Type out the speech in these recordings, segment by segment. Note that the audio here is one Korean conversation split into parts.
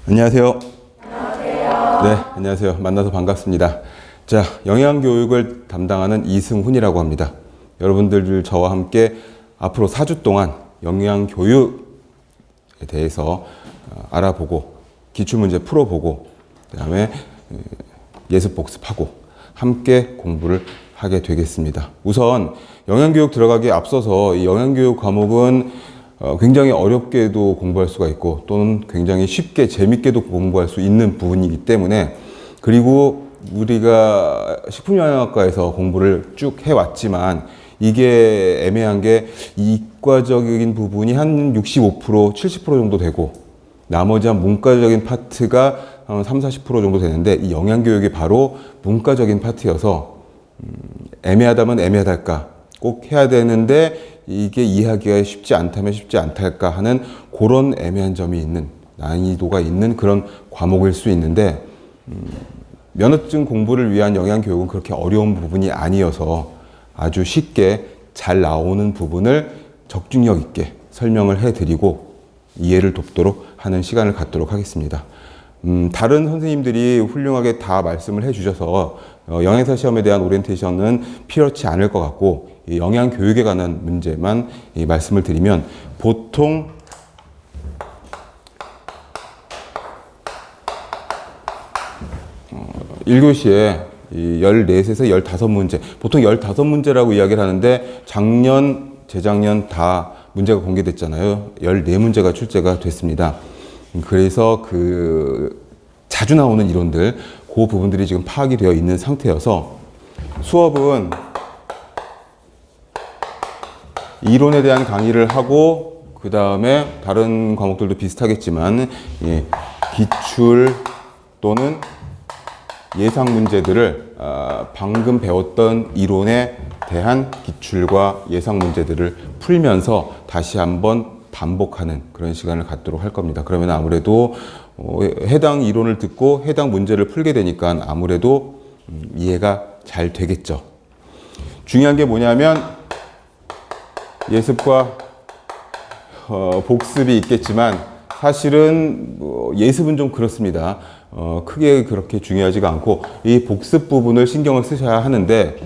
안녕하세요. 안녕하세요. 네, 안녕하세요. 만나서 반갑습니다. 자, 영양교육을 담당하는 이승훈이라고 합니다. 여러분들 저와 함께 앞으로 4주 동안 영양교육에 대해서 알아보고 기출문제 풀어보고 그 다음에 예습 복습하고 함께 공부를 하게 되겠습니다. 우선 영양교육 들어가기에 앞서서 이 영양교육 과목은 굉장히 어렵게도 공부할 수가 있고 또는 굉장히 쉽게 재밌게도 공부할 수 있는 부분이기 때문에, 그리고 우리가 식품영양학과에서 공부를 쭉 해왔지만 이게 애매한 게 이과적인 부분이 한 65%, 70% 정도 되고 나머지 한 문과적인 파트가 한 30, 40% 정도 되는데, 이 영양교육이 바로 문과적인 파트여서 애매하다면 애매하달까, 꼭 해야 되는데 이게 이해하기가 쉽지 않다면 쉽지 않달까 하는 그런 애매한 점이 있는, 난이도가 있는 그런 과목일 수 있는데, 면허증 공부를 위한 영양교육은 그렇게 어려운 부분이 아니어서 아주 쉽게 잘 나오는 부분을 적중력 있게 설명을 해드리고 이해를 돕도록 하는 시간을 갖도록 하겠습니다. 다른 선생님들이 훌륭하게 다 말씀을 해주셔서 영양사 시험에 대한 오리엔테이션은 필요치 않을 것 같고, 이 영양교육에 관한 문제만 말씀을 드리면, 보통 일 1교시에 14에서 15문제, 보통 15문제라고 이야기를 하는데 작년, 재작년 다 문제가 공개됐잖아요. 14문제가 출제가 됐습니다. 그래서 자주 나오는 이론들, 그 부분들이 지금 파악이 되어 있는 상태여서 수업은 이론에 대한 강의를 하고 그 다음에 다른 과목들도 비슷하겠지만 기출 또는 예상 문제들을 방금 배웠던 이론에 대한 기출과 예상 문제들을 풀면서 다시 한번 반복하는 그런 시간을 갖도록 할 겁니다. 그러면 아무래도 해당 이론을 듣고 해당 문제를 풀게 되니까 아무래도 이해가 잘 되겠죠. 중요한 게 뭐냐면 예습과 복습이 있겠지만 사실은 예습은 좀 그렇습니다. 크게 그렇게 중요하지가 않고 이 복습 부분을 신경을 쓰셔야 하는데,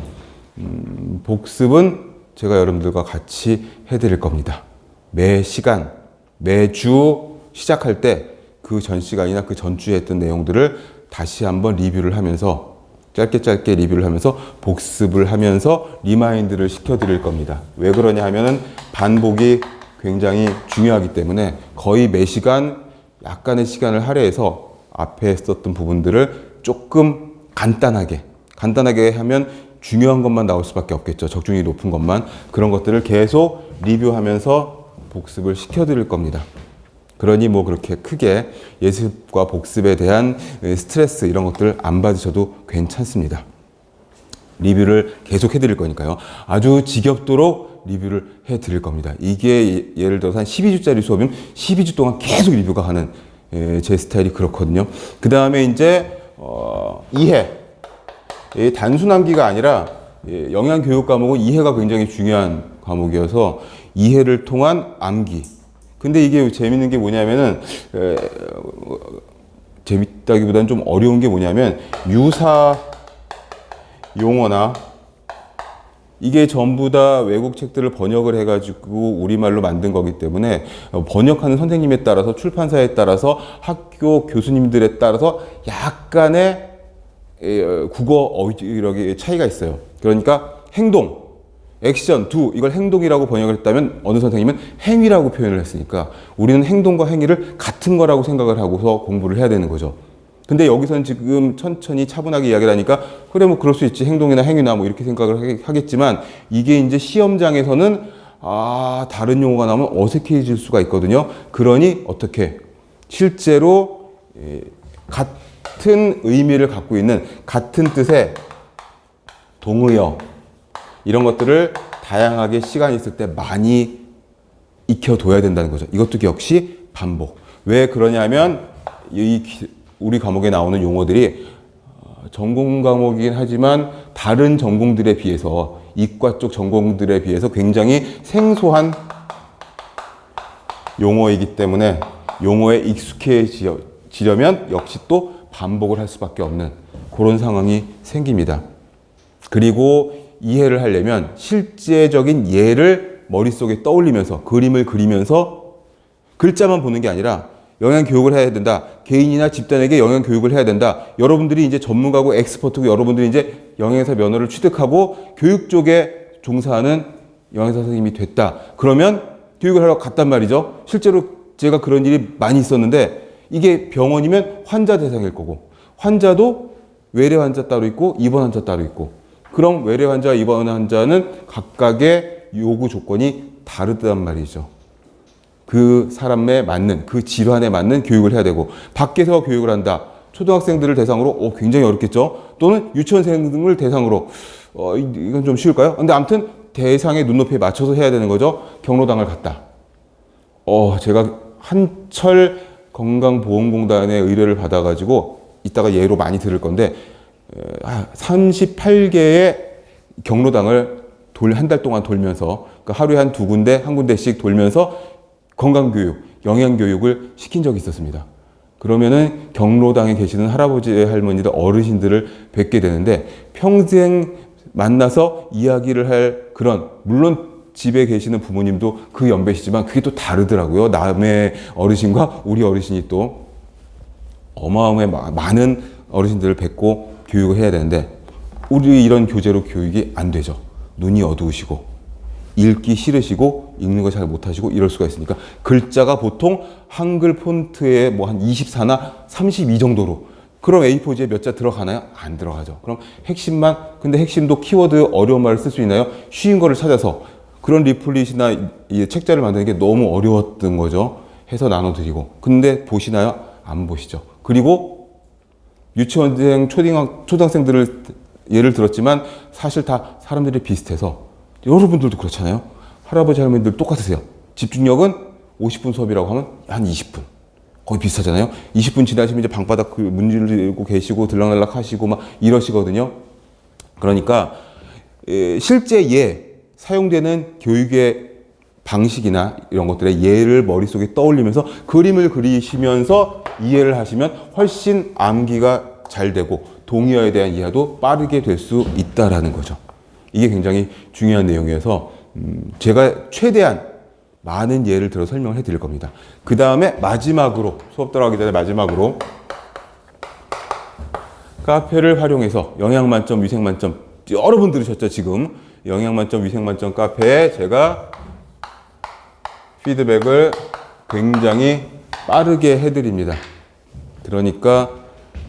복습은 제가 여러분들과 같이 해드릴 겁니다. 매 시간, 매주 시작할 때 그 전 시간이나 그 전주에 했던 내용들을 다시 한번 리뷰를 하면서 짧게 리뷰를 하면서 복습을 하면서 리마인드를 시켜드릴 겁니다. 왜 그러냐 하면은 반복이 굉장히 중요하기 때문에 거의 매 시간 약간의 시간을 할애해서 앞에 했었던 부분들을 조금 간단하게 하면 중요한 것만 나올 수밖에 없겠죠. 적중이 높은 것만. 그런 것들을 계속 리뷰하면서 복습을 시켜드릴 겁니다. 그러니 뭐 그렇게 크게 예습과 복습에 대한 스트레스 이런 것들 안 받으셔도 괜찮습니다. 리뷰를 계속 해드릴 거니까요. 아주 지겹도록 리뷰를 해드릴 겁니다. 이게 예를 들어서 한 12주짜리 수업이면 12주 동안 계속 리뷰가 하는 제 스타일이 그렇거든요. 그 다음에 이제 이해. 단순 암기가 아니라 영양교육 과목은 이해가 굉장히 중요한 과목이어서 이해를 통한 암기. 근데 이게 재밌는 게 뭐냐면은 재밌다기보다는 좀 어려운 게 뭐냐면 유사 용어나 이게 전부 다 외국 책들을 번역을 해가지고 우리말로 만든 거기 때문에 번역하는 선생님에 따라서 출판사에 따라서 학교 교수님들에 따라서 약간의 국어 어휘력의 차이가 있어요. 그러니까 행동, 액션, do 이걸 행동이라고 번역을 했다면 어느 선생님은 행위라고 표현을 했으니까 우리는 행동과 행위를 같은 거라고 생각을 하고서 공부를 해야 되는 거죠. 근데 여기서는 지금 천천히 차분하게 이야기를 하니까 그래 뭐 그럴 수 있지, 행동이나 행위나 뭐 이렇게 생각을 하겠지만, 이게 이제 시험장에서는 다른 용어가 나오면 어색해질 수가 있거든요. 그러니 어떻게 실제로 같은 의미를 갖고 있는 같은 뜻의 동의어 이런 것들을 다양하게 시간이 있을 때 많이 익혀둬야 된다는 거죠. 이것도 역시 반복. 왜 그러냐면 우리 과목에 나오는 용어들이 전공 과목이긴 하지만 다른 전공들에 비해서, 이과 쪽 전공들에 비해서 굉장히 생소한 용어이기 때문에 용어에 익숙해지지 지려면 역시 또 반복을 할 수밖에 없는 그런 상황이 생깁니다. 그리고 이해를 하려면 실제적인 예를 머릿속에 떠올리면서 그림을 그리면서 글자만 보는 게 아니라 영양교육을 해야 된다. 개인이나 집단에게 영양교육을 해야 된다. 여러분들이 이제 전문가고 엑스퍼트고 여러분들이 이제 영양사 면허를 취득하고 교육 쪽에 종사하는 영양사 선생님이 됐다. 그러면 교육을 하러 갔단 말이죠. 실제로 제가 그런 일이 많이 있었는데 이게 병원이면 환자 대상일 거고 환자도 외래 환자 따로 있고 입원 환자 따로 있고 그럼 외래 환자와 입원 환자는 각각의 요구 조건이 다르단 말이죠. 그 사람에 맞는 그 질환에 맞는 교육을 해야 되고 밖에서 교육을 한다. 초등학생들을 대상으로 굉장히 어렵겠죠. 또는 유치원생을 대상으로 이건 좀 쉬울까요? 근데 아무튼 대상의 눈높이에 맞춰서 해야 되는 거죠. 경로당을 갔다. 제가 한철 건강보험공단의 의뢰를 받아가지고 이따가 예로 많이 들을 건데 38개의 경로당을 한 달 동안 돌면서 그러니까 하루에 한 두 군데, 한 군데씩 돌면서 건강교육, 영양교육을 시킨 적이 있었습니다. 그러면은 경로당에 계시는 할아버지, 할머니들, 어르신들을 뵙게 되는데 평생 만나서 이야기를 할 그런 물론 집에 계시는 부모님도 그 연배시지만 그게 또 다르더라고요. 남의 어르신과 우리 어르신이 또 어마어마하게 많은 어르신들을 뵙고 교육을 해야 되는데 우리 이런 교재로 교육이 안 되죠. 눈이 어두우시고 읽기 싫으시고 읽는 거 잘 못하시고 이럴 수가 있으니까 글자가 보통 한글 폰트에 뭐 한 24나 32 정도로 그럼 A4지에 몇 자 들어가나요? 안 들어가죠. 그럼 핵심만 근데 핵심도 키워드 어려운 말을 쓸 수 있나요? 쉬운 거를 찾아서 그런 리플릿이나 이 책자를 만드는 게 너무 어려웠던 거죠. 해서 나눠드리고 근데 보시나요? 안 보시죠. 그리고 유치원생, 초등학생들을 예를 들었지만 사실 다 사람들이 비슷해서 여러분들도 그렇잖아요. 할아버지 할머니들 똑같으세요. 집중력은 50분 수업이라고 하면 한 20분. 거의 비슷하잖아요. 20분 지나시면 이제 방바닥 문지르고 들고 계시고 들락날락 하시고 막 이러시거든요. 그러니까 실제 사용되는 교육의 방식이나 이런 것들의 예를 머릿속에 떠올리면서 그림을 그리시면서 이해를 하시면 훨씬 암기가 잘 되고 동의어에 대한 이해도 빠르게 될 수 있다라는 거죠. 이게 굉장히 중요한 내용이어서 제가 최대한 많은 예를 들어 설명을 해드릴 겁니다. 그 다음에 마지막으로 수업 들어가기 전에 마지막으로 카페를 활용해서 영양만점, 위생만점 여러분 들으셨죠 지금 영양만점, 위생만점 카페에 제가 피드백을 굉장히 빠르게 해드립니다. 그러니까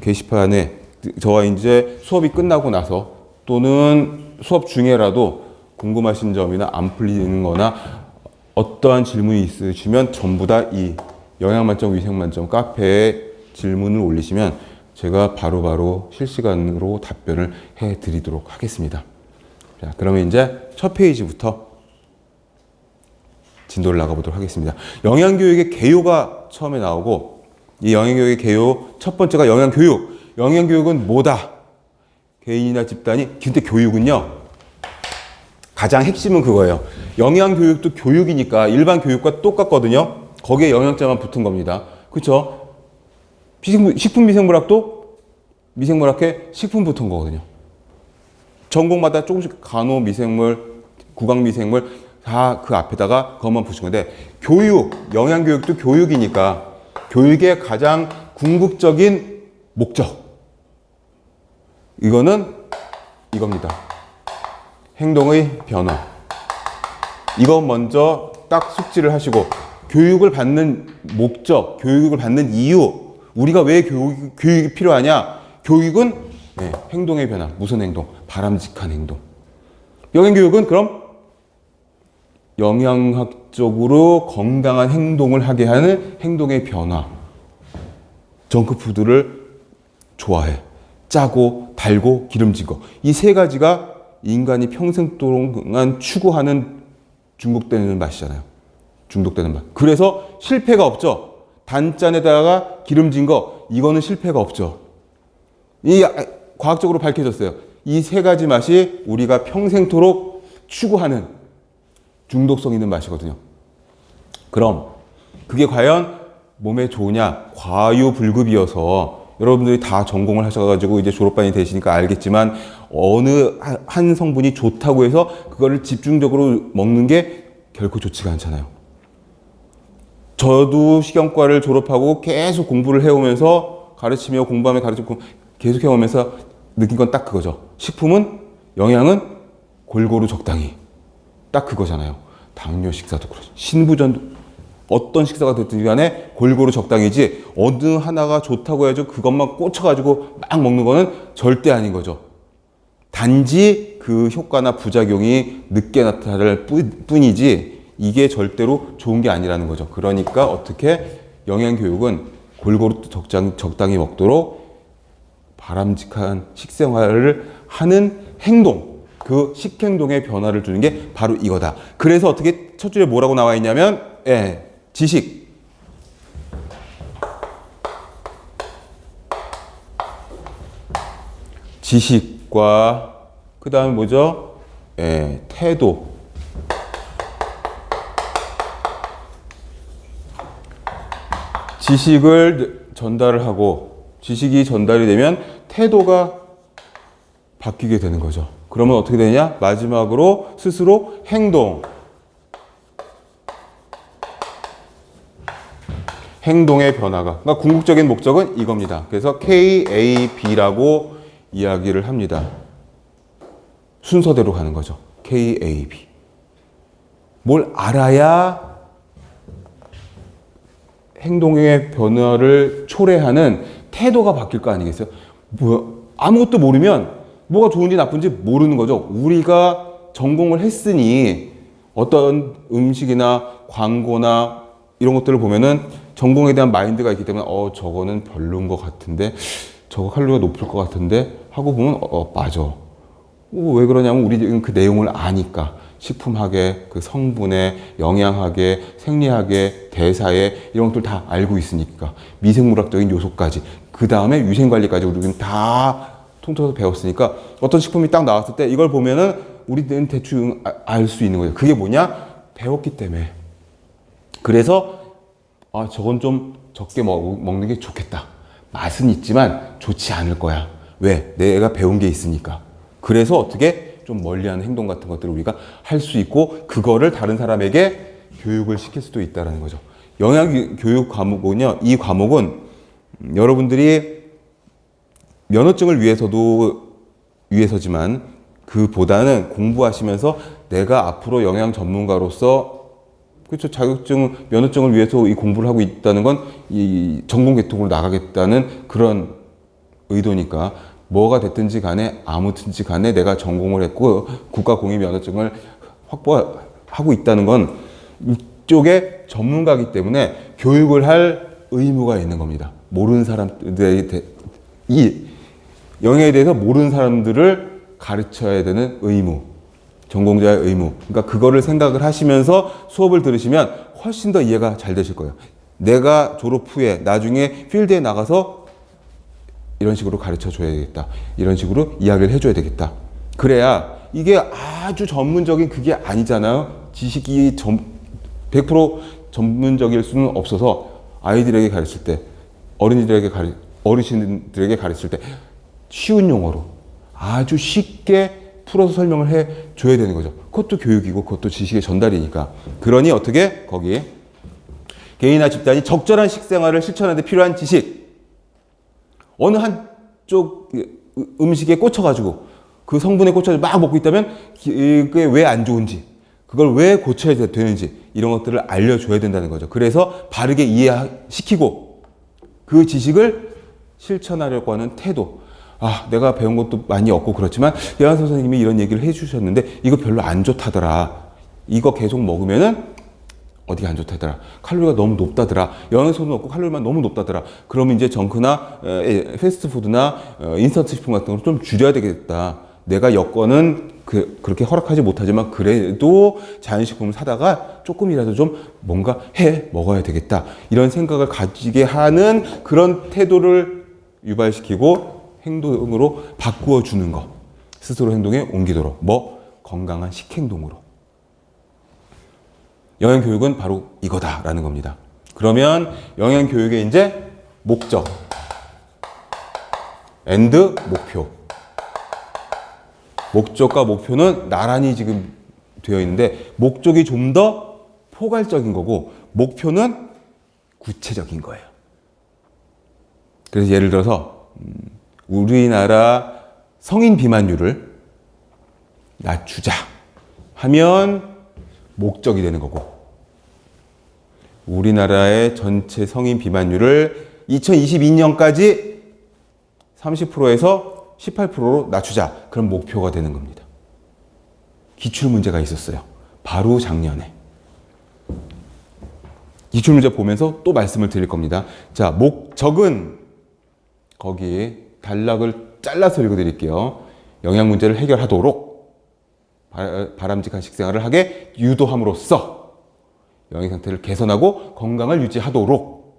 게시판에 저와 이제 수업이 끝나고 나서 또는 수업 중에라도 궁금하신 점이나 안 풀리는 거나 어떠한 질문이 있으시면 전부 다 이 영양만점, 위생만점 카페에 질문을 올리시면 제가 바로바로 실시간으로 답변을 해드리도록 하겠습니다. 자, 그러면 이제 첫 페이지부터 진도를 나가보도록 하겠습니다. 영양교육의 개요가 처음에 나오고 이 영양교육의 개요 첫 번째가 영양교육. 영양교육은 뭐다? 개인이나 집단이 근데 교육은요. 가장 핵심은 그거예요. 영양교육도 교육이니까 일반 교육과 똑같거든요. 거기에 영양자만 붙은 겁니다. 그렇죠? 식품미생물학도 미생물학회 식품 붙은 거거든요. 전공마다 조금씩 간호미생물, 구강미생물 다 그 앞에다가 그것만 붙인 건데 교육, 영양교육도 교육이니까 교육의 가장 궁극적인 목적 이거는 이겁니다. 행동의 변화. 이거 먼저 딱 숙지를 하시고 교육을 받는 목적, 교육을 받는 이유 우리가 왜 교육이 필요하냐? 교육은 행동의 변화. 무슨 행동? 바람직한 행동. 영양교육은 그럼 영양학적으로 건강한 행동을 하게 하는 행동의 변화. 정크푸드를 좋아해. 짜고 달고 기름진 거. 이 세 가지가 인간이 평생 동안 추구하는 중독되는 맛이잖아요. 중독되는 맛. 그래서 실패가 없죠. 단짠에다가 기름진 거 이거는 실패가 없죠. 이 과학적으로 밝혀졌어요. 이 세 가지 맛이 우리가 평생토록 추구하는 중독성 있는 맛이거든요. 그럼 그게 과연 몸에 좋으냐? 과유불급이어서 여러분들이 다 전공을 하셔가지고 이제 졸업반이 되시니까 알겠지만 어느 한 성분이 좋다고 해서 그거를 집중적으로 먹는 게 결코 좋지가 않잖아요. 저도 식용과를 졸업하고 계속 공부를 해오면서 가르치며 공부하며 가르치고 계속 해오면서 느낀 건 딱 그거죠. 식품은 영양은 골고루 적당히. 딱 그거잖아요. 당뇨 식사도 그렇죠. 신부전도 어떤 식사가 됐든 간에 골고루 적당히지 어느 하나가 좋다고 해가지고 그것만 꽂혀가지고 막 먹는 거는 절대 아닌 거죠. 단지 그 효과나 부작용이 늦게 나타날 뿐이지 이게 절대로 좋은 게 아니라는 거죠. 그러니까 어떻게 영양교육은 골고루 적당히 먹도록 바람직한 식생활을 하는 행동, 그 식행동의 변화를 주는 게 바로 이거다. 그래서 어떻게 첫 줄에 뭐라고 나와 있냐면 지식. 지식과 그 다음에 뭐죠? 태도. 지식을 전달을 하고 지식이 전달이 되면 태도가 바뀌게 되는 거죠. 그러면 어떻게 되냐? 마지막으로 스스로 행동. 행동의 변화가. 그러니까 궁극적인 목적은 이겁니다. 그래서 KAB라고 이야기를 합니다. 순서대로 가는 거죠. KAB. 뭘 알아야 행동의 변화를 초래하는 태도가 바뀔 거 아니겠어요? 뭐야? 아무것도 모르면 뭐가 좋은지 나쁜지 모르는 거죠. 우리가 전공을 했으니 어떤 음식이나 광고나 이런 것들을 보면은 전공에 대한 마인드가 있기 때문에 저거는 별로인 것 같은데 저거 칼로리가 높을 것 같은데 하고 보면 맞아. 왜 그러냐면 우리는 그 내용을 아니까. 식품학의 그 성분의 영양학의 생리학의 대사의 이런 것들 다 알고 있으니까 미생물학적인 요소까지 그 다음에 위생관리까지 우리는 다 통틀어서 배웠으니까 어떤 식품이 딱 나왔을 때 이걸 보면은 우리는 대충 알 수 있는 거예요. 그게 뭐냐? 배웠기 때문에. 그래서 저건 좀 적게 먹는 게 좋겠다. 맛은 있지만 좋지 않을 거야. 왜? 내가 배운 게 있으니까. 그래서 어떻게 좀 멀리하는 행동 같은 것들을 우리가 할 수 있고 그거를 다른 사람에게 교육을 시킬 수도 있다는 거죠. 영양교육 과목은요. 이 과목은 여러분들이 면허증을 위해서지만 그보다는 공부하시면서 내가 앞으로 영양 전문가로서 그렇죠. 면허증을 위해서 이 공부를 하고 있다는 건 이 전공 계통으로 나가겠다는 그런 의도니까 뭐가 됐든지 간에 아무튼지 간에 내가 전공을 했고 국가공인 면허증을 확보하고 있다는 건 이쪽에 전문가이기 때문에 교육을 할 의무가 있는 겁니다. 모르는 사람들에게 이 영양에 대해서 모르는 사람들을 가르쳐야 되는 의무. 전공자의 의무. 그러니까 그거를 생각을 하시면서 수업을 들으시면 훨씬 더 이해가 잘 되실 거예요. 내가 졸업 후에 나중에 필드에 나가서 이런 식으로 가르쳐 줘야 되겠다. 이런 식으로 이야기를 해줘야 되겠다. 그래야 이게 아주 전문적인 그게 아니잖아요. 지식이 100% 전문적일 수는 없어서 아이들에게 가르칠 때, 어르신들에게 가르칠 때 쉬운 용어로 아주 쉽게 풀어서 설명을 해 줘야 되는 거죠. 그것도 교육이고 그것도 지식의 전달이니까. 그러니 어떻게 거기 개인이나 집단이 적절한 식생활을 실천하는 데 필요한 지식. 어느 한쪽 음식에 꽂혀가지고 그 성분에 꽂혀서 막 먹고 있다면 그게 왜 안 좋은지, 그걸 왜 고쳐야 되는지 이런 것들을 알려줘야 된다는 거죠. 그래서 바르게 이해시키고 그 지식을 실천하려고 하는 태도. 내가 배운 것도 많이 없고 그렇지만 예한 선생님이 이런 얘기를 해주셨는데 이거 별로 안 좋다더라. 이거 계속 먹으면은 어디가 안 좋다더라. 칼로리가 너무 높다더라. 영양소도 없고 칼로리만 너무 높다더라. 그러면 이제 정크나 패스트푸드나 인스턴트 식품 같은 걸 좀 줄여야 되겠다. 내가 여건은 그렇게 허락하지 못하지만 그래도 자연식품을 사다가 조금이라도 좀 뭔가 해 먹어야 되겠다. 이런 생각을 가지게 하는 그런 태도를 유발시키고 행동으로 바꾸어 주는 것. 스스로 행동에 옮기도록. 건강한 식행동으로. 영양교육은 바로 이거다라는 겁니다. 그러면 영양교육의 이제 목적 and 목표. 목적과 목표는 나란히 지금 되어 있는데 목적이 좀 더 포괄적인 거고 목표는 구체적인 거예요. 그래서 예를 들어서 우리나라 성인 비만율을 낮추자 하면 목적이 되는 거고 우리나라의 전체 성인 비만율을 2022년까지 30%에서 18%로 낮추자. 그런 목표가 되는 겁니다. 기출문제가 있었어요. 바로 작년에. 기출문제 보면서 또 말씀을 드릴 겁니다. 자, 목적은 거기 단락을 잘라서 읽어드릴게요. 영양문제를 해결하도록 바람직한 식생활을 하게 유도함으로써 영양 상태를 개선하고 건강을 유지하도록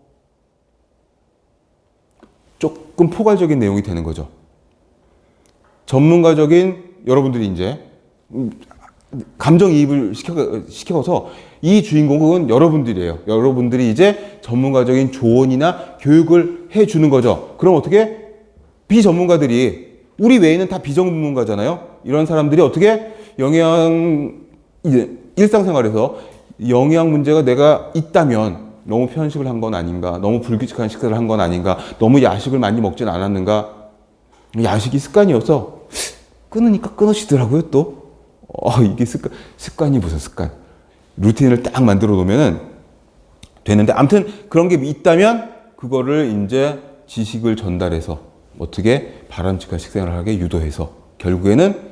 조금 포괄적인 내용이 되는 거죠. 전문가적인 여러분들이 이제 감정이입을 시켜서 이 주인공은 여러분들이에요. 여러분들이 이제 전문가적인 조언이나 교육을 해주는 거죠. 그럼 어떻게? 비전문가들이 우리 외에는 다 비전문가잖아요. 이런 사람들이 어떻게 이제 일상생활에서 영양 문제가 내가 있다면 너무 편식을 한 건 아닌가, 너무 불규칙한 식사를 한 건 아닌가, 너무 야식을 많이 먹진 않았는가, 야식이 습관이어서 끊으니까 끊으시더라고요. 또 이게 습관이 무슨 습관? 루틴을 딱 만들어 놓으면은 되는데 아무튼 그런 게 있다면 그거를 이제 지식을 전달해서 어떻게 바람직한 식생활을 하게 유도해서 결국에는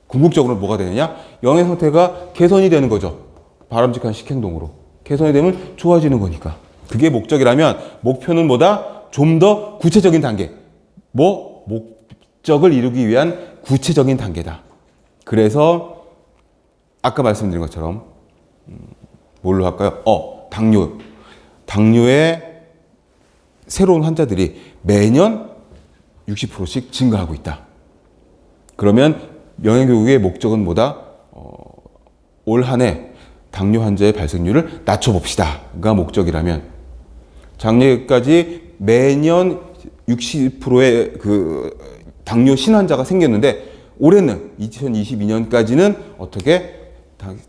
궁극적으로 뭐가 되느냐? 영양 상태가 개선이 되는 거죠. 바람직한 식행동으로. 개선이 되면 좋아지는 거니까. 그게 목적이라면 목표는 뭐다? 좀 더 구체적인 단계. 목적을 이루기 위한 구체적인 단계다. 그래서 아까 말씀드린 것처럼 뭘로 할까요? 당뇨의 새로운 환자들이 매년 60%씩 증가하고 있다. 그러면 영양교육의 목적은 뭐다? 올 한 해 당뇨 환자의 발생률을 낮춰봅시다가 목적이라면 작년까지 매년 60%의 그 당뇨 신환자가 생겼는데 올해는 2022년까지는 어떻게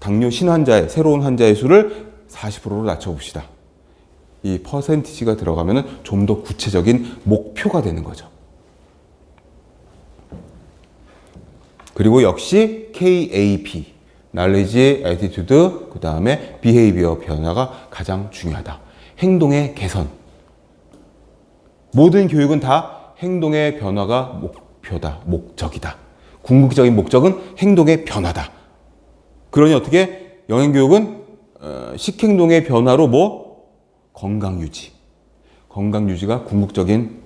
당뇨 신환자의 새로운 환자의 수를 40%로 낮춰봅시다. 이 퍼센티지가 들어가면 좀 더 구체적인 목표가 되는 거죠. 그리고 역시 KAP, Knowledge, Attitude, 그 다음에 Behavior 변화가 가장 중요하다. 행동의 개선. 모든 교육은 다 행동의 변화가 목표다, 목적이다. 궁극적인 목적은 행동의 변화다. 그러니 어떻게 영양교육은 식행동의 변화로 건강 유지. 건강 유지가 궁극적인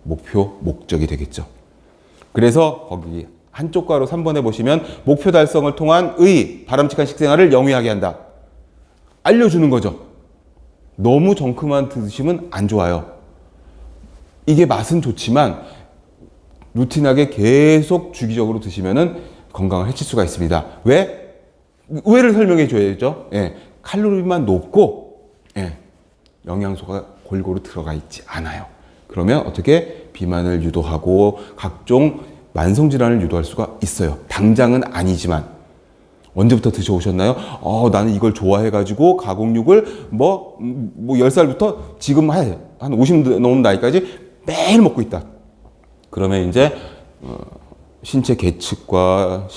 목적이 되겠죠. 그래서 거기 한쪽 괄호 3번에 보시면 목표 달성을 통한 바람직한 식생활을 영위하게 한다. 알려주는 거죠. 너무 정크만 드시면 안 좋아요. 이게 맛은 좋지만 루틴하게 계속 주기적으로 드시면은 건강을 해칠 수가 있습니다. 왜? 의외를 설명해 줘야죠. 칼로리만 높고 영양소가 골고루 들어가 있지 않아요. 그러면 어떻게 비만을 유도하고 각종 만성질환을 유도할 수가 있어요. 당장은 아니지만 언제부터 드셔오셨나요? 나는 이걸 좋아해가지고 가공육을 10살부터 지금 한 50 넘은 나이까지 매일 먹고 있다. 그러면 이제 신체 계측과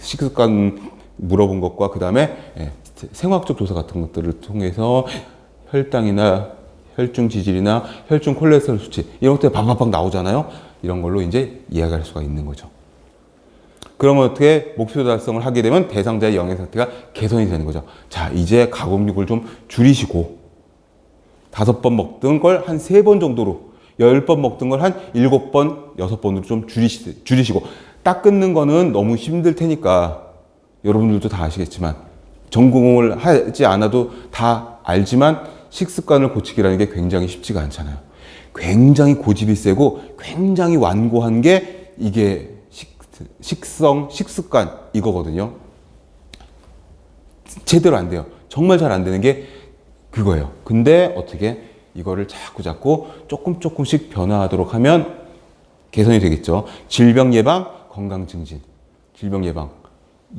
식습관 물어본 것과 그 다음에 생화학적 조사 같은 것들을 통해서 혈당이나 혈중 지질이나 혈중 콜레스테롤 수치 이런 것들이 박박박 나오잖아요. 이런 걸로 이제 이해할 수가 있는 거죠. 그러면 어떻게 목표 달성을 하게 되면 대상자의 영양 상태가 개선이 되는 거죠. 자, 이제 가공육을 좀 줄이시고 5번 먹던 걸 한 3번 정도로 10번 먹던 걸 한 7번, 6번으로 좀 줄이시고 딱 끊는 거는 너무 힘들 테니까 여러분들도 다 아시겠지만 전공을 하지 않아도 다 알지만 식습관을 고치기라는 게 굉장히 쉽지가 않잖아요. 굉장히 고집이 세고 굉장히 완고한 게 이게 식습관 이거거든요. 제대로 안 돼요. 정말 잘 안 되는 게 그거예요. 근데 어떻게 이거를 자꾸 조금씩 변화하도록 하면 개선이 되겠죠. 질병 예방, 건강 증진. 질병 예방.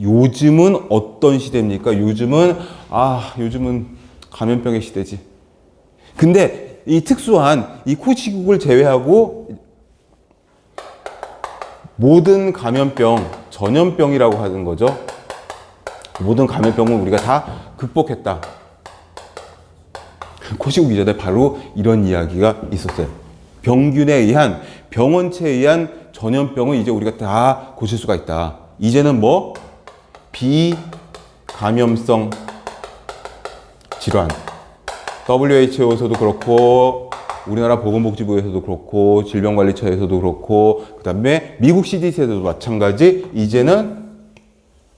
요즘은 어떤 시대입니까? 요즘은 감염병의 시대지. 근데 이 특수한 이 코시국을 제외하고 모든 감염병, 전염병이라고 하는 거죠. 모든 감염병은 우리가 다 극복했다. 코시국 이전에 바로 이런 이야기가 있었어요. 병균에 의한, 병원체에 의한 전염병은 이제 우리가 다 고칠 수가 있다. 이제는 뭐? 비감염성 질환. WHO에서도 그렇고, 우리나라 보건복지부에서도 그렇고, 질병관리처에서도 그렇고, 그 다음에 미국 CDC에서도 마찬가지, 이제는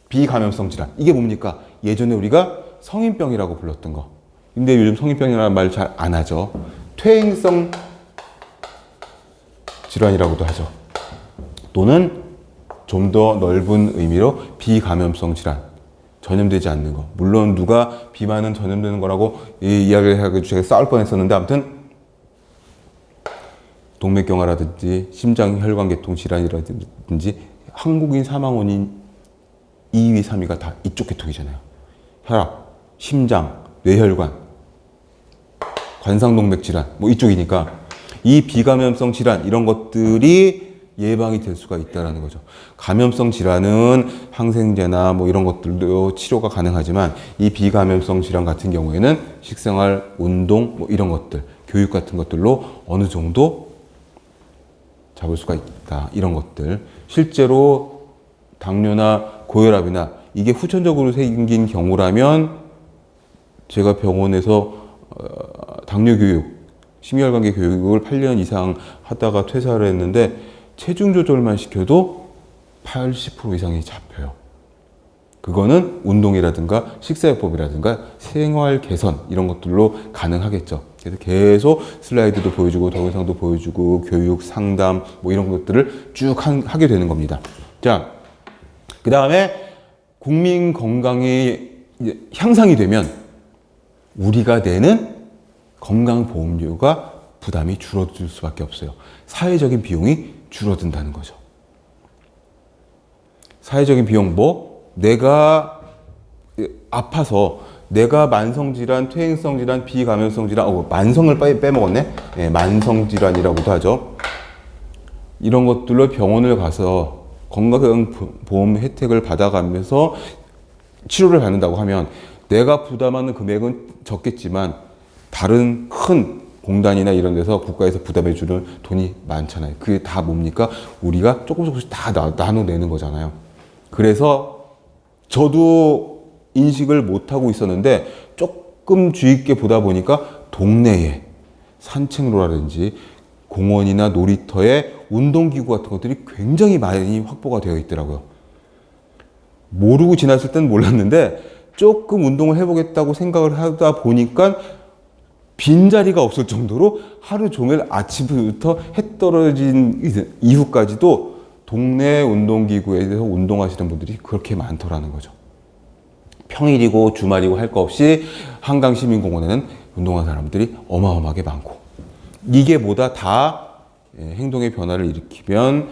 비감염성 질환. 이게 뭡니까? 예전에 우리가 성인병이라고 불렀던 거. 근데 요즘 성인병이라는 말 잘 안 하죠. 퇴행성 질환이라고도 하죠. 또는 좀 더 넓은 의미로 비감염성 질환. 전염되지 않는 거. 물론 누가 비만은 전염되는 거라고 이야기를 해가지고 제가 싸울 뻔했었는데, 아무튼 동맥경화라든지 심장혈관계통 질환이라든지 한국인 사망 원인 2위, 3위가 다 이쪽 계통이잖아요. 혈압, 심장, 뇌혈관, 관상동맥 질환, 뭐 이쪽이니까 이 비감염성 질환 이런 것들이 예방이 될 수가 있다는 거죠. 감염성 질환은 항생제나 뭐 이런 것들도 치료가 가능하지만 이 비감염성 질환 같은 경우에는 식생활, 운동 뭐 이런 것들, 교육 같은 것들로 어느 정도 잡을 수가 있다. 이런 것들. 실제로 당뇨나 고혈압이나 이게 후천적으로 생긴 경우라면 제가 병원에서 당뇨 교육, 심혈관계 교육을 8년 이상 하다가 퇴사를 했는데 체중 조절만 시켜도 80% 이상이 잡혀요. 그거는 운동이라든가 식사요법이라든가 생활 개선 이런 것들로 가능하겠죠. 그래서 계속 슬라이드도 보여주고 동영상도 보여주고 교육, 상담 뭐 이런 것들을 쭉 하게 되는 겁니다. 자, 그 다음에 국민 건강이 이제 향상이 되면 우리가 내는 건강보험료가 부담이 줄어들 수밖에 없어요. 사회적인 비용이 줄어든다는 거죠. 사회적인 비용 뭐? 내가 아파서 내가 만성질환, 퇴행성질환, 비감염성질환, 만성을 빼먹었네? 네, 만성질환이라고도 하죠. 이런 것들로 병원을 가서 건강보험 혜택을 받아가면서 치료를 받는다고 하면 내가 부담하는 금액은 적겠지만 다른 큰 공단이나 이런 데서 국가에서 부담해주는 돈이 많잖아요. 그게 다 뭡니까? 우리가 조금씩 다 나눠내는 거잖아요. 그래서 저도 인식을 못하고 있었는데 조금 주의 있게 보다 보니까 동네에 산책로라든지 공원이나 놀이터에 운동기구 같은 것들이 굉장히 많이 확보가 되어 있더라고요. 모르고 지났을 땐 몰랐는데 조금 운동을 해보겠다고 생각을 하다 보니까 빈자리가 없을 정도로 하루 종일 아침부터 해 떨어진 이후까지도 동네 운동기구에 대해서 운동하시는 분들이 그렇게 많더라는 거죠. 평일이고 주말이고 할 거 없이 한강시민공원에는 운동하는 사람들이 어마어마하게 많고 이게 뭐다 다 행동의 변화를 일으키면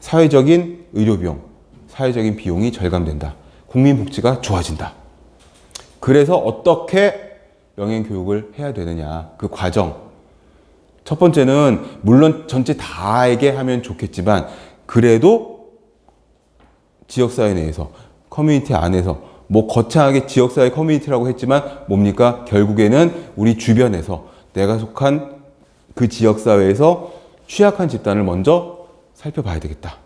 사회적인 의료비용, 사회적인 비용이 절감된다. 국민복지가 좋아진다. 그래서 어떻게 영양교육을 해야 되느냐. 그 과정. 첫 번째는 물론 전체 다에게 하면 좋겠지만 그래도 지역사회 내에서 커뮤니티 안에서 뭐 거창하게 지역사회 커뮤니티라고 했지만 뭡니까? 결국에는 우리 주변에서 내가 속한 그 지역사회에서 취약한 집단을 먼저 살펴봐야 되겠다.